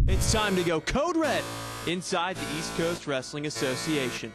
It's time to go Code Red inside the East Coast Wrestling Association.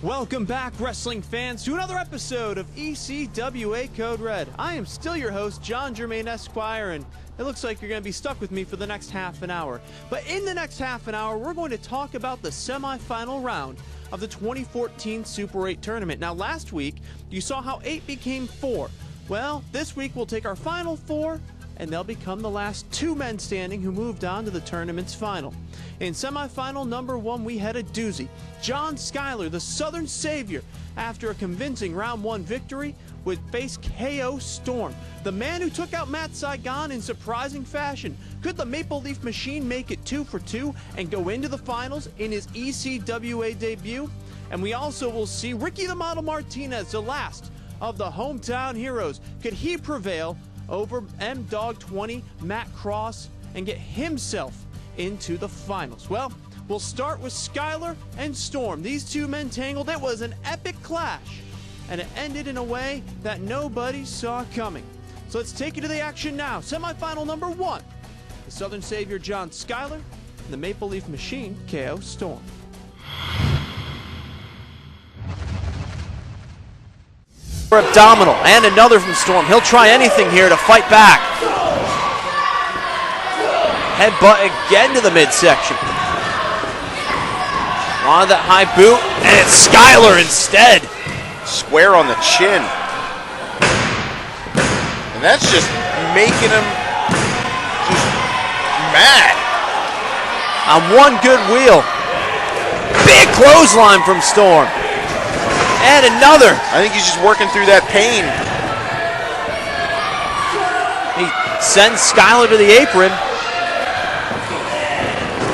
Welcome back, wrestling fans, to another episode of ECWA Code Red. I am still your host, John Germain Esquire, and it looks like you're going to be stuck with me for the next half an hour. But in the next half an hour, we're going to talk about the semifinal round of the 2014 Super 8 tournament. Now, last week, you saw how 8 became 4. Well, this week we'll take our final 4, and they'll become the last 2 men standing who moved on to the tournament's final. In semifinal number 1, we had a doozy. John Schuyler, the Southern Savior, after a convincing round 1 victory, would face KO Storm, the man who took out Matt Saigon in surprising fashion. Could the Maple Leaf Machine make it 2 for 2 and go into the finals in his ECWA debut? And we also will see Ricky the Model Martinez, the last of the hometown heroes. Could he prevail over M-Dog 20, Matt Cross, and get himself into the finals? Well, we'll start with Schuyler and Storm. These 2 men tangled. It was an epic clash, and it ended in a way that nobody saw coming. So let's take you to the action now. Semifinal number 1, the Southern Savior John Schuyler and the Maple Leaf Machine KO Storm. Abdominal, and another from Storm. He'll try anything here to fight back. Headbutt again to the midsection. On that high boot, and it's Schuyler instead. Square on the chin. And that's just making him just mad. On one good wheel. Big clothesline from Storm. And another. I think he's just working through that pain. He sends Schuyler to the apron.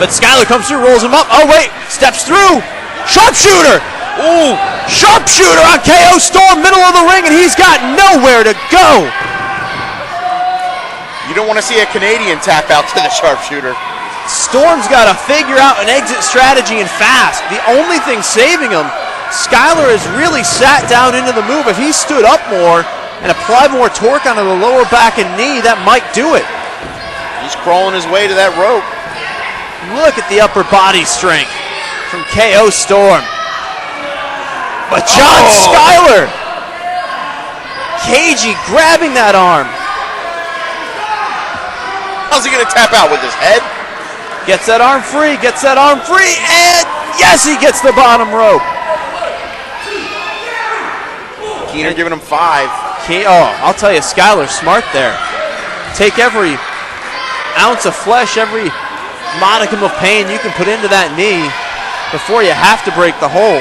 But Schuyler comes through, rolls him up. Oh, wait, steps through. Sharpshooter. Ooh, sharpshooter on KO Storm, middle of the ring, and he's got nowhere to go. You don't want to see a Canadian tap out to the sharpshooter. Storm's got to figure out an exit strategy and fast. The only thing saving him, Schuyler has really sat down into the move. If he stood up more and applied more torque onto the lower back and knee, that might do it. He's crawling his way to that rope. Look at the upper body strength from KO Storm. But John Schuyler, cagey, grabbing that arm. How's he going to tap out with his head? Gets that arm free, and yes, he gets the bottom rope. Keener giving him 5. I'll tell you, Schuyler's smart there. Take every ounce of flesh, every modicum of pain you can put into that knee before you have to break the hold.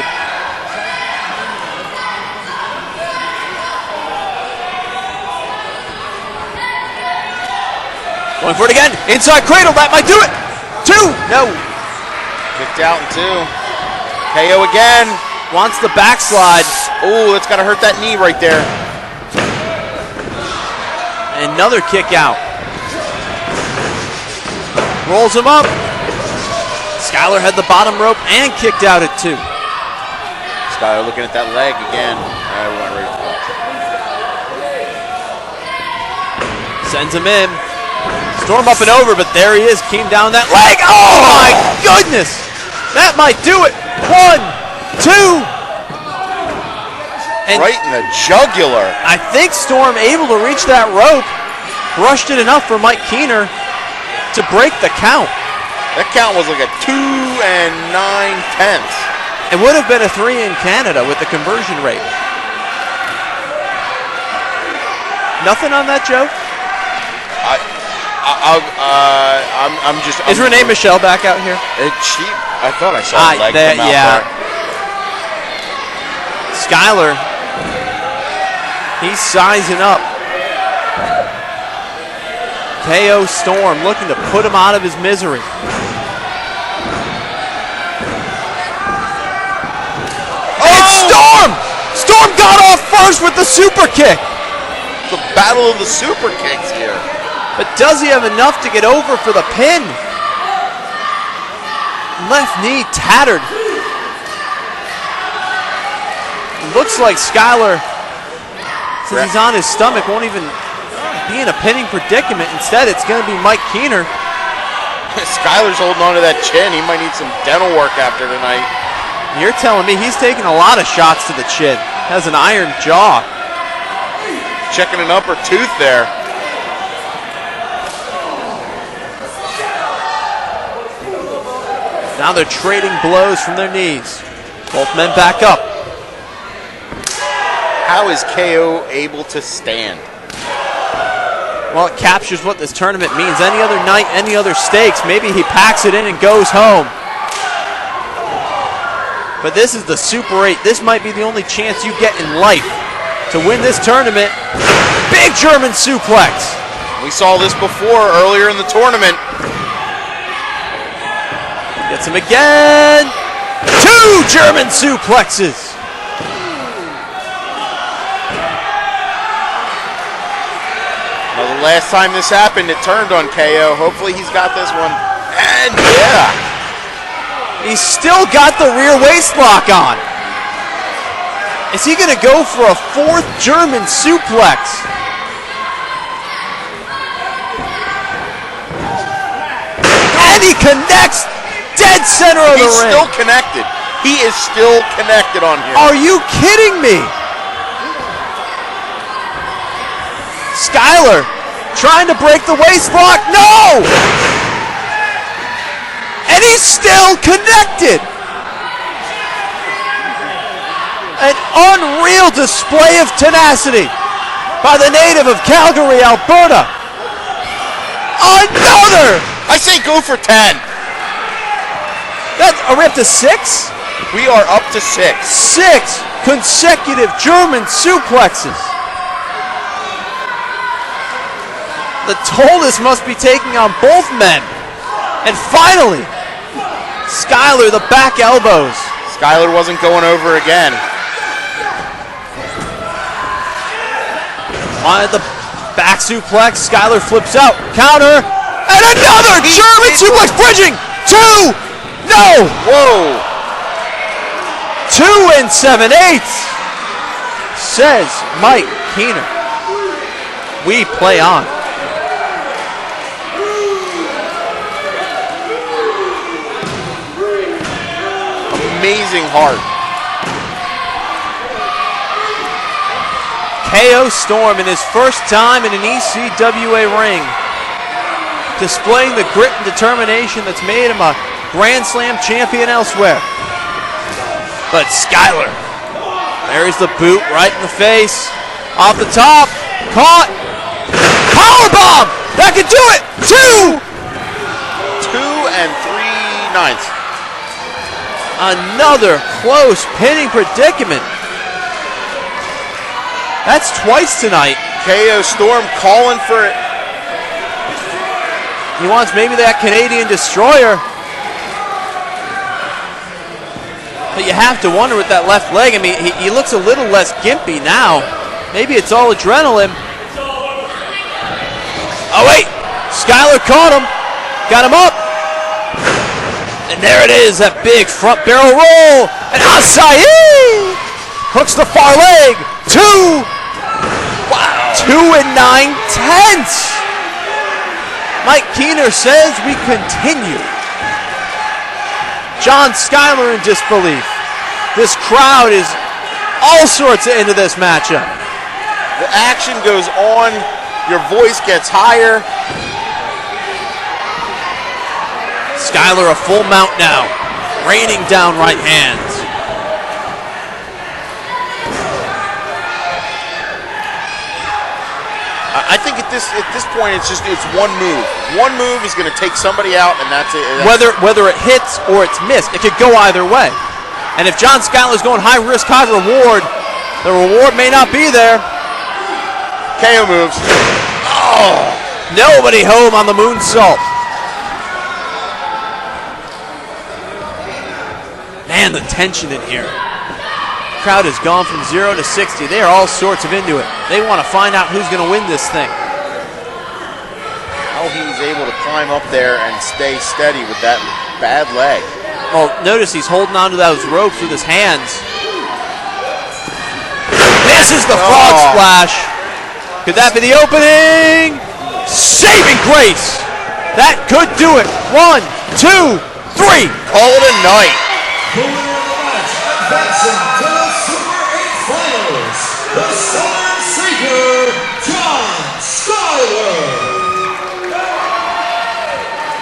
Going for it again. Inside cradle, that might do it. 2, no. Kicked out in 2. KO again. Wants the backslide. Oh, that's got to hurt that knee right there. Another kick out. Rolls him up. Schuyler had the bottom rope and kicked out at 2. Schuyler looking at that leg again. We went right to that. Sends him in. Storm up and over, but there he is. Came down that leg. Oh my goodness! That might do it. 1, 2. And right in the jugular. I think Storm able to reach that rope. Brushed it enough for Mike Keener to break the count. That count was like a 2 9/10. It would have been a 3 in Canada with the conversion rate. Nothing on that, Joe? I'm just. Is Renee Michelle back out here? I thought I saw a leg come out there. Skyler, he's sizing up. KO Storm looking to put him out of his misery. Storm! Storm got off first with the super kick. The battle of the super kicks here. But does he have enough to get over for the pin? Left knee tattered. Looks like Skyler, since he's on his stomach, won't even be in a pinning predicament. Instead, it's going to be Mike Keener. Skyler's holding on to that chin. He might need some dental work after tonight. You're telling me he's taking a lot of shots to the chin. Has an iron jaw. Checking an upper tooth there. Now they're trading blows from their knees. Both men back up. How is KO able to stand? Well, it captures what this tournament means. Any other night, any other stakes, maybe he packs it in and goes home. But this is the Super 8. This might be the only chance you get in life to win this tournament. Big German suplex. We saw this before earlier in the tournament. Gets him again. 2 German suplexes. Well, the last time this happened, it turned on KO. Hopefully he's got this one. And yeah. He's still got the rear waist lock on. Is he going to go for a 4th German suplex? And he connects dead center of the ring. He's still connected. He is still connected on here. Are you kidding me? Skyler trying to break the waist lock. No! And he's still connected. An unreal display of tenacity by the native of Calgary, Alberta. Another! I say go for 10. Are we up to 6? We are up to 6. 6 consecutive German suplexes. The toll this must be taking on both men. And finally, Skyler, the back elbows. Skyler wasn't going over again. On the back suplex, Skyler flips out. Counter, and another German suplex, bridging. 2, no. Whoa. 2 7/8, says Mike Keener. We play on. Amazing heart. KO Storm in his first time in an ECWA ring, displaying the grit and determination that's made him a Grand Slam champion elsewhere. But Skyler, there's the boot right in the face, off the top, caught, powerbomb, that could do it. 2 3/9. Another close pinning predicament. That's twice tonight. KO Storm calling for it. He wants maybe that Canadian destroyer. But you have to wonder with that left leg. I mean, he looks a little less gimpy now. Maybe it's all adrenaline. Oh, wait. Skyler caught him. Got him up. And there it is, that big front barrel roll. And Asai hooks the far leg. 2. Wow. 2 9/10. Mike Keener says we continue. John Schuyler in disbelief. This crowd is all sorts into this matchup. The action goes on. Your voice gets higher. Schuyler a full mount now, raining down right hands. I think at this point it's one move. One move is going to take somebody out, and that's it. Whether it hits or it's missed, it could go either way. And if John Schuyler's going high risk, high reward, the reward may not be there. KO moves. Oh! Nobody home on the moonsault. Man, the tension in here. Crowd has gone from 0 to 60. They are all sorts of into it. They want to find out who's going to win this thing. How he's able to climb up there and stay steady with that bad leg. Well, notice he's holding onto those ropes with his hands. This is the frog splash. Could that be the opening? Saving grace. That could do it. 1, 2, 3. Call it a night. Advancing to the Super 8 Finals, the Southern Seeker, John Schuyler.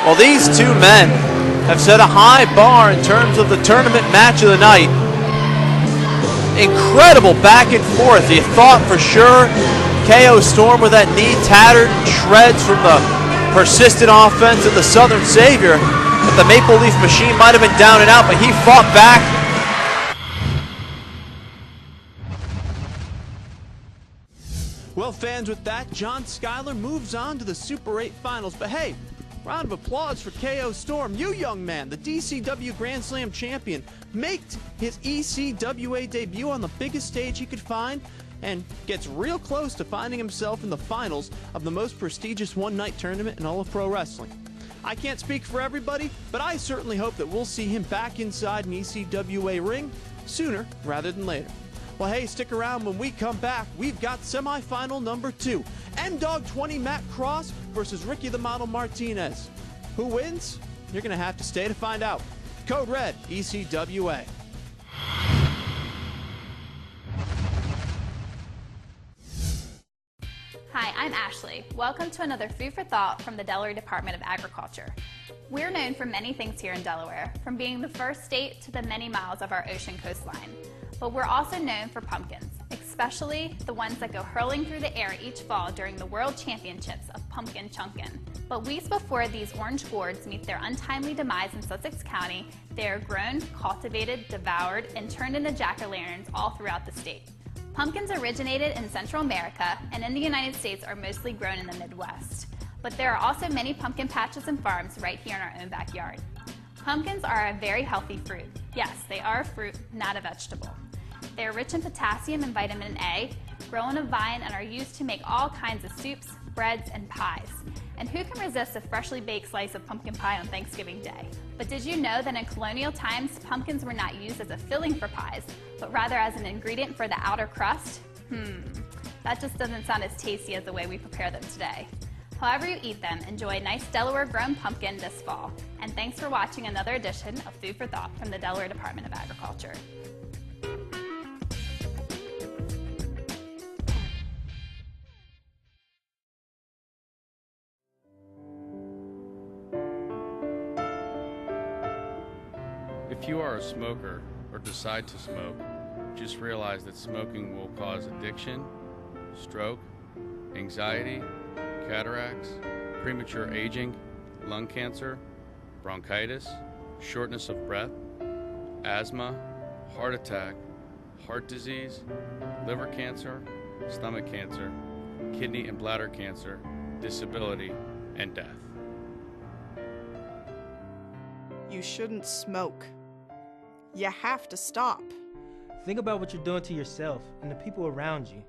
Well, these two men have set a high bar in terms of the tournament match of the night. Incredible back and forth. You thought for sure KO Storm with that knee tattered and shreds from the persistent offense of the Southern Savior. But the Maple Leaf Machine might have been down and out, but he fought back. Well, fans, with that, John Schuyler moves on to the Super 8 Finals. But hey, round of applause for KO Storm. You, young man, the DCW Grand Slam champion, makes his ECWA debut on the biggest stage he could find and gets real close to finding himself in the finals of the most prestigious one-night tournament in all of pro wrestling. I can't speak for everybody, but I certainly hope that we'll see him back inside an ECWA ring sooner rather than later. Well, hey, stick around. When we come back, we've got semifinal number 2. M-Dog 20 Matt Cross versus Ricky the Model Martinez. Who wins? You're going to have to stay to find out. Code Red, ECWA. Hi, I'm Ashley. Welcome to another Food for Thought from the Delaware Department of Agriculture. We're known for many things here in Delaware, from being the first state to the many miles of our ocean coastline. But we're also known for pumpkins, especially the ones that go hurling through the air each fall during the World Championships of Pumpkin Chunkin'. But weeks before these orange gourds meet their untimely demise in Sussex County, they are grown, cultivated, devoured, and turned into jack-o'-lanterns all throughout the state. Pumpkins originated in Central America and in the United States are mostly grown in the Midwest. But there are also many pumpkin patches and farms right here in our own backyard. Pumpkins are a very healthy fruit. Yes, they are a fruit, not a vegetable. They are rich in potassium and vitamin A, grow on a vine, and are used to make all kinds of soups, breads, and pies. And who can resist a freshly baked slice of pumpkin pie on Thanksgiving Day? But did you know that in colonial times, pumpkins were not used as a filling for pies, but rather as an ingredient for the outer crust? That just doesn't sound as tasty as the way we prepare them today. However you eat them, enjoy a nice Delaware-grown pumpkin this fall. And thanks for watching another edition of Food for Thought from the Delaware Department of Agriculture. If you are a smoker or decide to smoke, just realize that smoking will cause addiction, stroke, anxiety, cataracts, premature aging, lung cancer, bronchitis, shortness of breath, asthma, heart attack, heart disease, liver cancer, stomach cancer, kidney and bladder cancer, disability, and death. You shouldn't smoke. You have to stop. Think about what you're doing to yourself and the people around you.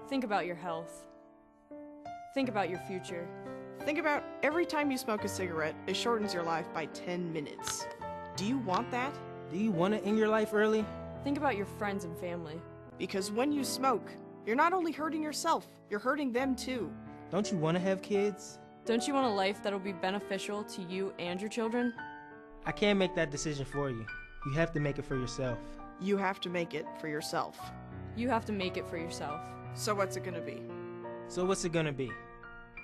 Think about your health. Think about your future. Think about every time you smoke a cigarette, it shortens your life by 10 minutes. Do you want that? Do you want to end your life early? Think about your friends and family. Because when you smoke, you're not only hurting yourself, you're hurting them too. Don't you want to have kids? Don't you want a life that'll be beneficial to you and your children? I can't make that decision for you. You have to make it for yourself. You have to make it for yourself. You have to make it for yourself. So what's it gonna be? So what's it gonna be?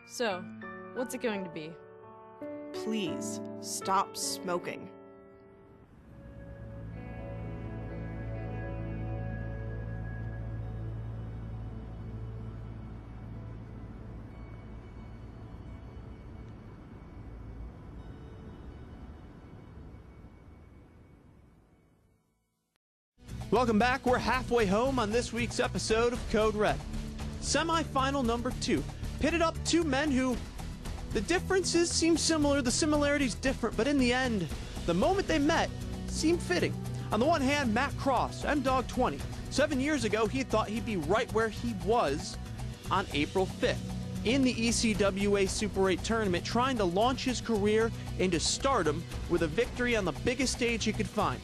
So, what's it going to be? Please, stop smoking. Welcome back. We're halfway home on this week's episode of Code Red. Semi-final number 2. Pitted up two men who, the differences seem similar, the similarities different, but in the end, the moment they met seemed fitting. On the one hand, Matt Cross, M-Dog 20. 7 years ago, he thought he'd be right where he was on April 5th in the ECWA Super 8 tournament, trying to launch his career into stardom with a victory on the biggest stage he could find.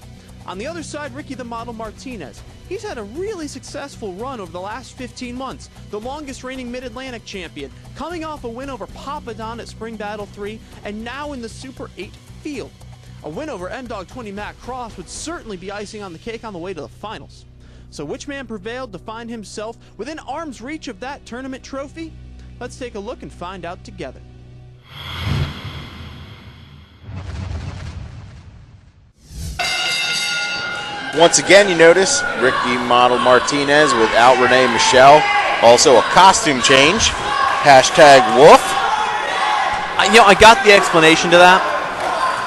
On the other side, Ricky the Model Martinez. He's had a really successful run over the last 15 months, the longest reigning Mid-Atlantic champion, coming off a win over Papa Don at Spring Battle 3, and now in the Super 8 field. A win over M-Dog 20 Matt Cross would certainly be icing on the cake on the way to the finals. So which man prevailed to find himself within arm's reach of that tournament trophy? Let's take a look and find out together. Once again, you notice Ricky Model Martinez without Renee Michelle. Also a costume change. Hashtag Wolf. I got the explanation to that.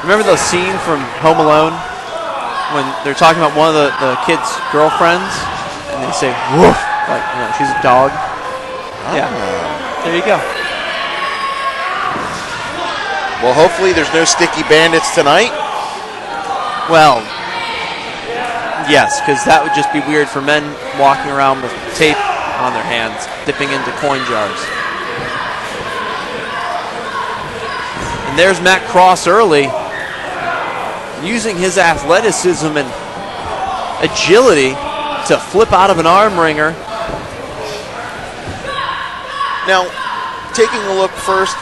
Remember the scene from Home Alone when they're talking about one of the kids' girlfriends and they say woof, like she's a dog. Yeah, there you go. Well, hopefully there's no sticky bandits tonight. Well, yes, because that would just be weird for men walking around with tape on their hands, dipping into coin jars. And there's Matt Cross early, using his athleticism and agility to flip out of an arm wringer. Now, taking a look first,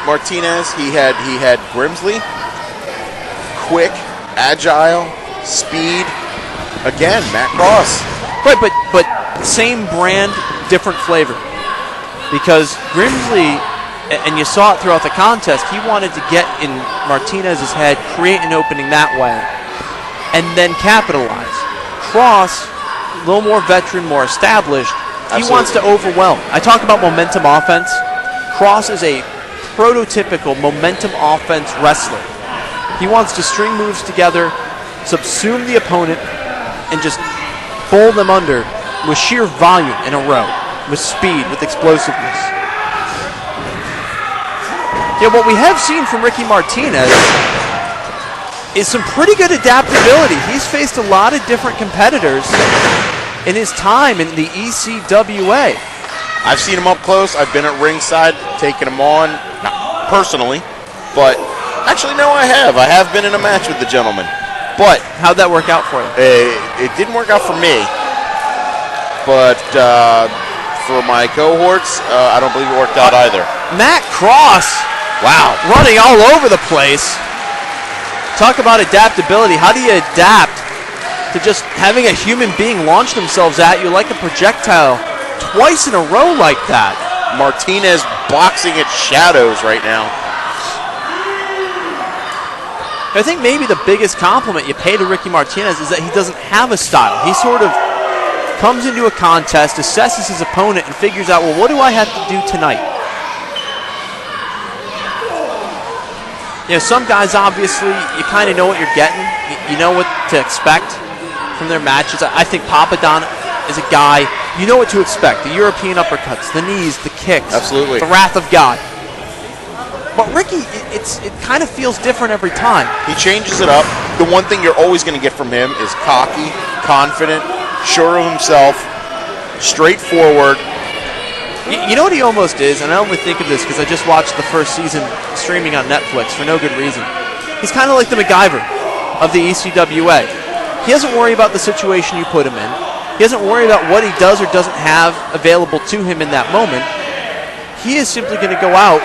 Martinez, he had Grimsley, quick, agile, speed. Again, Matt Cross. Right, but same brand, different flavor. Because Grimsley, and you saw it throughout the contest, he wanted to get in Martinez's head, create an opening that way, and then capitalize. Cross, a little more veteran, more established, he wants to overwhelm. I talk about momentum offense. Cross is a prototypical momentum offense wrestler. He wants to string moves together, subsume the opponent, and just bowl them under with sheer volume in a row, with speed, with explosiveness. Yeah, what we have seen from Ricky Martinez is some pretty good adaptability. He's faced a lot of different competitors in his time in the ECWA. I've seen him up close. I've been at ringside, taking him on, not personally, but actually, no, I have. I have been in a match with the gentleman. But how'd that work out for you? It didn't work out for me, but for my cohorts, I don't believe it worked out either. Matt Cross, wow, running all over the place. Talk about adaptability. How do you adapt to just having a human being launch themselves at you like a projectile twice in a row like that? Martinez boxing at shadows right now. I think maybe the biggest compliment you pay to Ricky Martinez is that he doesn't have a style. He sort of comes into a contest, assesses his opponent, and figures out, well, what do I have to do tonight? Some guys, obviously, you kind of know what you're getting. You know what to expect from their matches. I think Papa Don is a guy, you know what to expect. The European uppercuts, the knees, the kicks. Absolutely. The wrath of God. But Ricky, it kind of feels different every time. He changes it up. The one thing you're always going to get from him is cocky, confident, sure of himself, straightforward. You know what he almost is, and I only think of this because I just watched the first season streaming on Netflix for no good reason. He's kind of like the MacGyver of the ECWA. He doesn't worry about the situation you put him in. He doesn't worry about what he does or doesn't have available to him in that moment. He is simply going to go out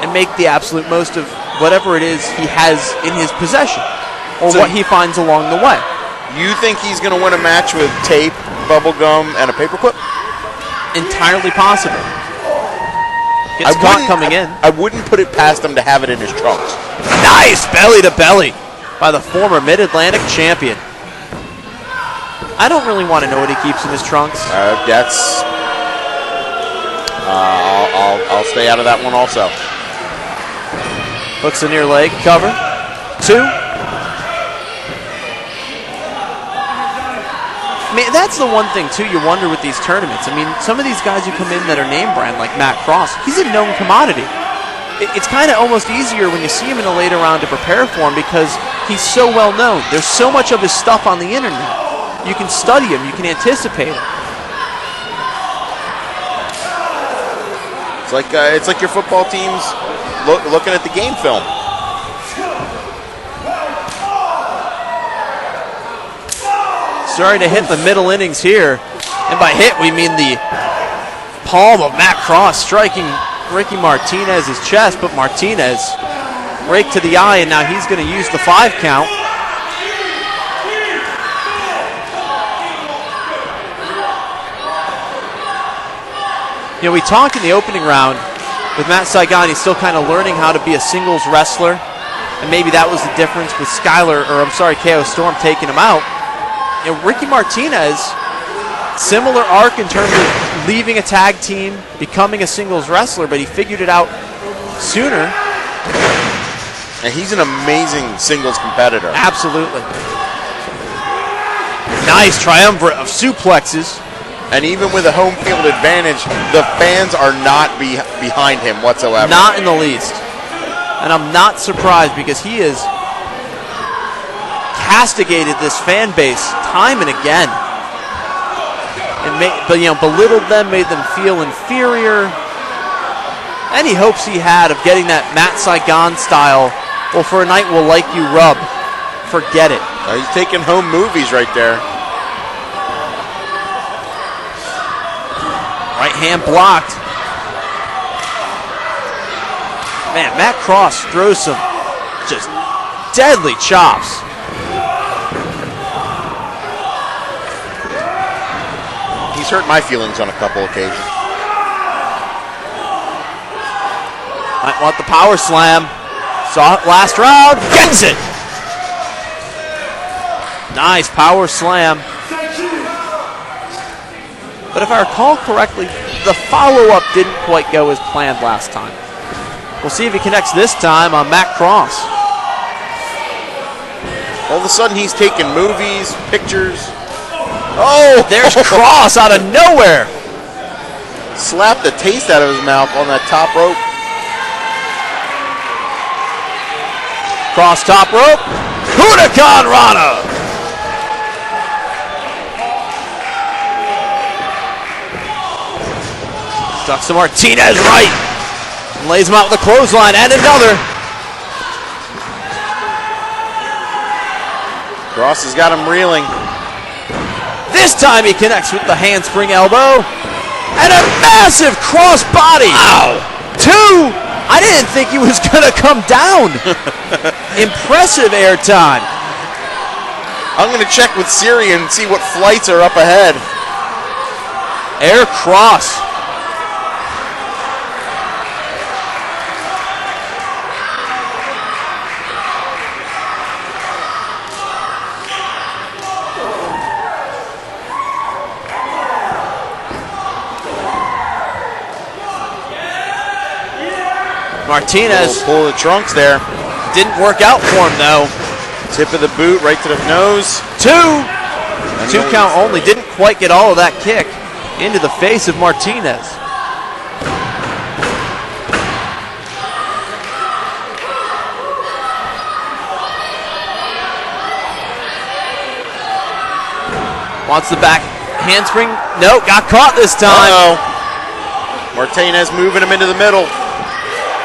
and make the absolute most of whatever it is he has in his possession or So what he finds along the way. You think he's going to win a match with tape, bubble gum, and a paperclip? Entirely possible. Gets caught coming in. I wouldn't put it past him to have it in his trunks. Nice belly to belly by the former Mid-Atlantic champion. I don't really want to know what he keeps in his trunks. I'll stay out of that one also. Hooks the near leg, cover. 2. I mean, that's the one thing, too, you wonder with these tournaments. I mean, some of these guys who come in that are name brand, like Matt Cross, he's a known commodity. It's kind of almost easier when you see him in a later round to prepare for him because he's so well known. There's so much of his stuff on the internet. You can study him. You can anticipate him. It's like your football teams looking at the game film. Starting to hit the middle innings here. And by hit, we mean the palm of Matt Cross striking Ricky Martinez's chest, but Martinez rake to the eye, and now he's going to use the 5 count. You know, we talked in the opening round with Matt Saigon. He's still kind of learning how to be a singles wrestler, and maybe that was the difference with KO Storm taking him out. You know, Ricky Martinez, similar arc in terms of leaving a tag team, becoming a singles wrestler, but he figured it out sooner. And he's an amazing singles competitor. Absolutely. Nice triumvirate of suplexes. And even with a home field advantage, the fans are not behind him whatsoever. Not in the least. And I'm not surprised because he has castigated this fan base time and again. And belittled them, made them feel inferior. Any hopes he had of getting that Matt Saigon style, well, for a night we'll like you rub, forget it. He's taking home movies right there. Right hand blocked. Man, Matt Cross throws some just deadly chops. He's hurt my feelings on a couple occasions. Might want the power slam. Saw it last round. Gets it. Nice power slam. But if I recall correctly, the follow-up didn't quite go as planned last time. We'll see if he connects this time on Matt Cross. All of a sudden, he's taking movies, pictures. Oh, there's Cross out of nowhere. Slapped the taste out of his mouth on that top rope. Cross top rope. Huracan Rana. Ducks to Martinez right. And lays him out with a clothesline and another. Cross has got him reeling. This time he connects with the handspring elbow. And a massive cross body. Wow. 2. I didn't think he was going to come down. Impressive airtime. I'm going to check with Siri and see what flights are up ahead. Air cross. Martinez pull the trunks there. Didn't work out for him though. Tip of the boot right to the nose. 2. 2 count only. Didn't quite get all of that kick into the face of Martinez. Wants the back handspring. Nope, got caught this time. Uh-oh. Martinez moving him into the middle.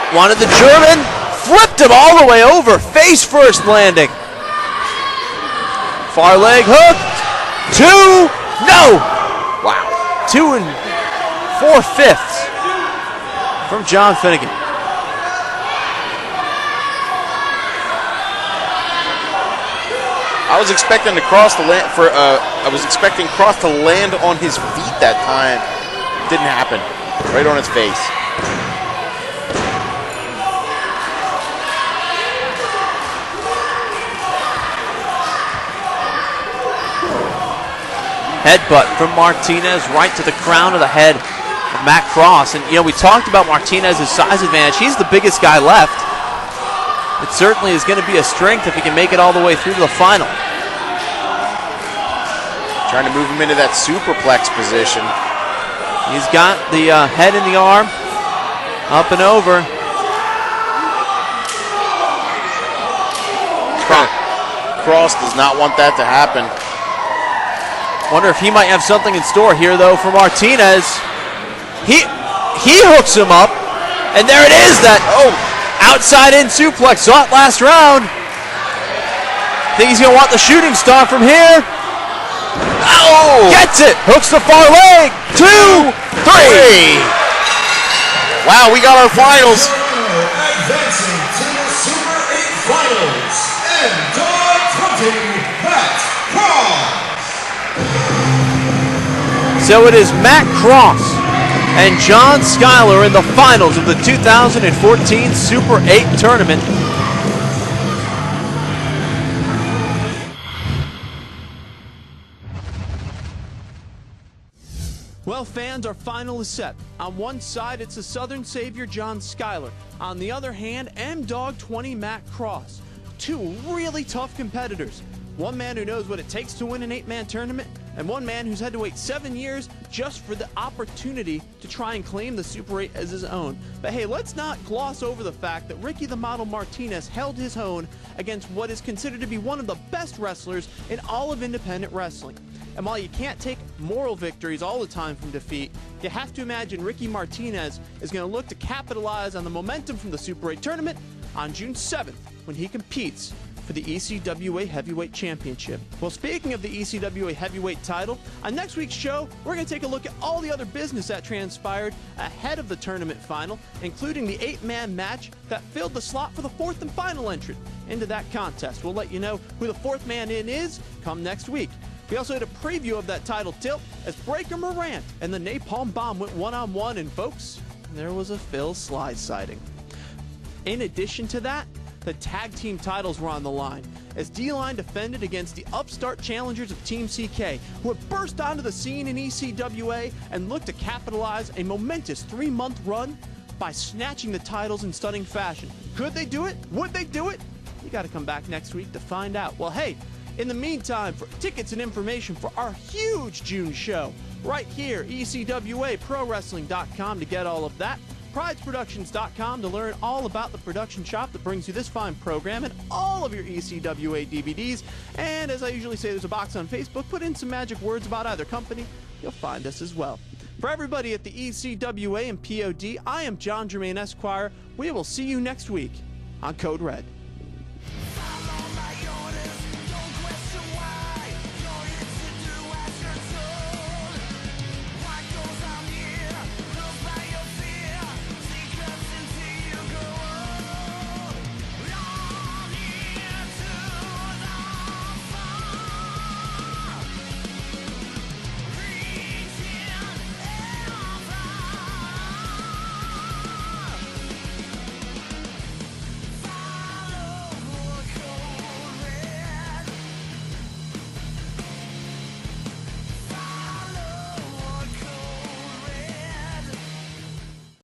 Wanted the German, flipped him all the way over, face first landing. Far leg hook, 2, no! Wow, 2 4/5 from John Finnegan. was expecting to cross to land I was expecting Cross to land on his feet that time. Didn't happen. Right on his face. Headbutt from Martinez right to the crown of the head of Matt Cross. And, we talked about Martinez's size advantage. He's the biggest guy left. It certainly is going to be a strength if he can make it all the way through to the final. Trying to move him into that superplex position. He's got the head in the arm. Up and over. Cross does not want that to happen. Wonder if he might have something in store here, though, for Martinez. He hooks him up, and there it is, that outside-in suplex. Saw it last round. Think he's going to want the shooting star from here. Oh! Gets it! Hooks the far leg. 2, 3. Wow, we got our finals. Advancing to the Super 8 Finals, M-Dog 20, Matt Cross. So it is Matt Cross and John Schuyler in the finals of the 2014 Super 8 tournament. Well, fans, our final is set. On one side, it's the Southern Savior John Schuyler. On the other hand, M-Dog 20 Matt Cross. Two really tough competitors. One man who knows what it takes to win an 8-man tournament, and one man who's had to wait 7 years just for the opportunity to try and claim the Super 8 as his own. But hey, let's not gloss over the fact that Ricky the Model Martinez held his own against what is considered to be one of the best wrestlers in all of independent wrestling. And while you can't take moral victories all the time from defeat, you have to imagine Ricky Martinez is going to look to capitalize on the momentum from the Super 8 tournament on June 7th when he competes for the ECWA Heavyweight Championship. Well, speaking of the ECWA Heavyweight title, on next week's show, we're going to take a look at all the other business that transpired ahead of the tournament final, including the 8-man match that filled the slot for the 4th and final entrant into that contest. We'll let you know who the 4th man in is come next week. We also had a preview of that title tilt as Breaker Morant and the Napalm Bomb went one-on-one, and folks, there was a Phil Slide sighting. In addition to that, the tag team titles were on the line as D-Line defended against the upstart challengers of Team CK, who had burst onto the scene in ECWA and looked to capitalize a momentous 3-month run by snatching the titles in stunning fashion. Could they do it? Would they do it? You got to come back next week to find out. Well, hey, in the meantime, for tickets and information for our huge June show, right here, ECWAProWrestling.com to get all of that. PridesProductions.com to learn all about the production shop that brings you this fine program and all of your ECWA DVDs. And as I usually say, there's a box on Facebook. Put in some magic words about either company. You'll find us as well. For everybody at the ECWA and POD, I am John Germain Esquire. We will see you next week on Code Red.